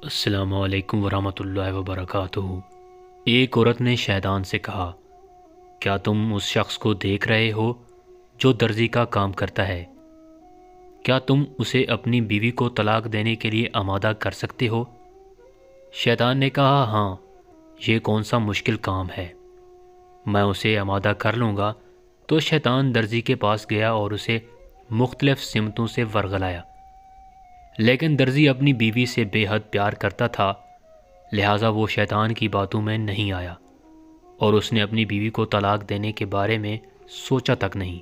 السلام علیکم ورحمۃ اللہ وبرکاتہ۔ ایک عورت نے شیطان سے کہا، کیا تم اس شخص کو دیکھ رہے ہو جو درزی کا کام کرتا ہے؟ کیا تم اسے اپنی بیوی کو طلاق دینے کے لیے آمادہ کر سکتے ہو؟ شیطان نے کہا، ہاں، یہ کون سا مشکل کام ہے، میں اسے آمادہ کر لوں گا۔ تو شیطان درزی کے پاس گیا اور اسے مختلف سمتوں سے ورغلایا، لیکن درزی اپنی بیوی سے بے حد پیار کرتا تھا، لہٰذا وہ شیطان کی باتوں میں نہیں آیا اور اس نے اپنی بیوی کو طلاق دینے کے بارے میں سوچا تک نہیں۔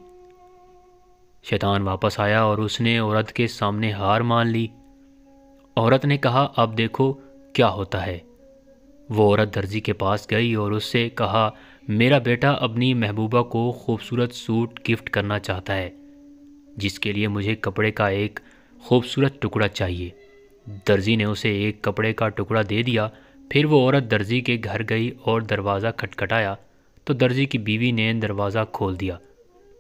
شیطان واپس آیا اور اس نے عورت کے سامنے ہار مان لی۔ عورت نے کہا، اب دیکھو کیا ہوتا ہے۔ وہ عورت درزی کے پاس گئی اور اس سے کہا، میرا بیٹا اپنی محبوبہ کو خوبصورت سوٹ گفٹ کرنا چاہتا ہے، جس کے لیے مجھے کپڑے کا ایک خوبصورت ٹکڑا چاہیے۔ درزی نے اسے ایک کپڑے کا ٹکڑا دے دیا۔ پھر وہ عورت درزی کے گھر گئی اور دروازہ کھٹکھٹایا تو درزی کی بیوی نے دروازہ کھول دیا۔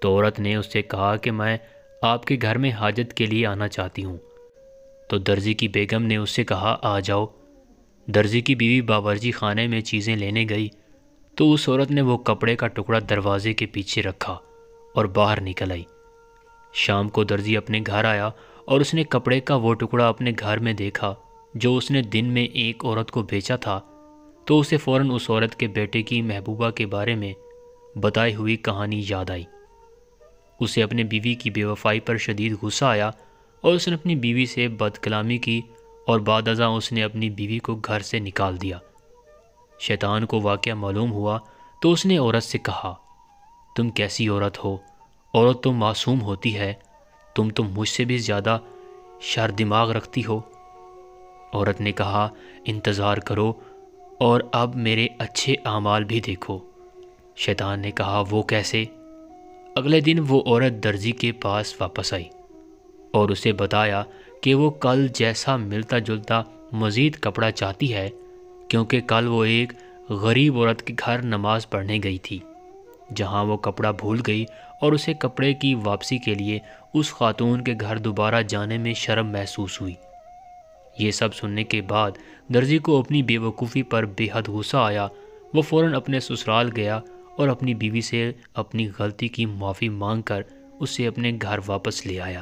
تو عورت نے اس سے کہا کہ میں آپ کے گھر میں حاجت کے لیے آنا چاہتی ہوں۔ تو درزی کی بیگم نے اس سے کہا، آ جاؤ۔ درزی کی بیوی باورچی خانے میں چیزیں لینے گئی تو اس عورت نے وہ کپڑے کا ٹکڑا دروازے کے پیچھے رکھا اور باہر نکل آئی۔ شام کو درزی اپنے گھر آیا اور اس نے کپڑے کا وہ ٹکڑا اپنے گھر میں دیکھا جو اس نے دن میں ایک عورت کو بیچا تھا، تو اسے فوراً اس عورت کے بیٹے کی محبوبہ کے بارے میں بتائی ہوئی کہانی یاد آئی۔ اسے اپنے بیوی کی بے وفائی پر شدید غصہ آیا اور اس نے اپنی بیوی سے بد کلامی کی اور بعد ازاں اس نے اپنی بیوی کو گھر سے نکال دیا۔ شیطان کو واقعہ معلوم ہوا تو اس نے عورت سے کہا، تم کیسی عورت ہو؟ عورت تو معصوم ہوتی ہے، تم تو مجھ سے بھی زیادہ شر دماغ رکھتی ہو۔ عورت نے کہا، انتظار کرو اور اب میرے اچھے اعمال بھی دیکھو۔ شیطان نے کہا، وہ کیسے؟ اگلے دن وہ عورت درزی کے پاس واپس آئی اور اسے بتایا کہ وہ کل جیسا ملتا جلتا مزید کپڑا چاہتی ہے، کیونکہ کل وہ ایک غریب عورت کے گھر نماز پڑھنے گئی تھی، جہاں وہ کپڑا بھول گئی اور اسے کپڑے کی واپسی کے لیے اس خاتون کے گھر دوبارہ جانے میں شرم محسوس ہوئی۔ یہ سب سننے کے بعد درزی کو اپنی بے وقوفی پر بے حد غصہ آیا۔ وہ فوراً اپنے سسرال گیا اور اپنی بیوی سے اپنی غلطی کی معافی مانگ کر اسے اپنے گھر واپس لے آیا۔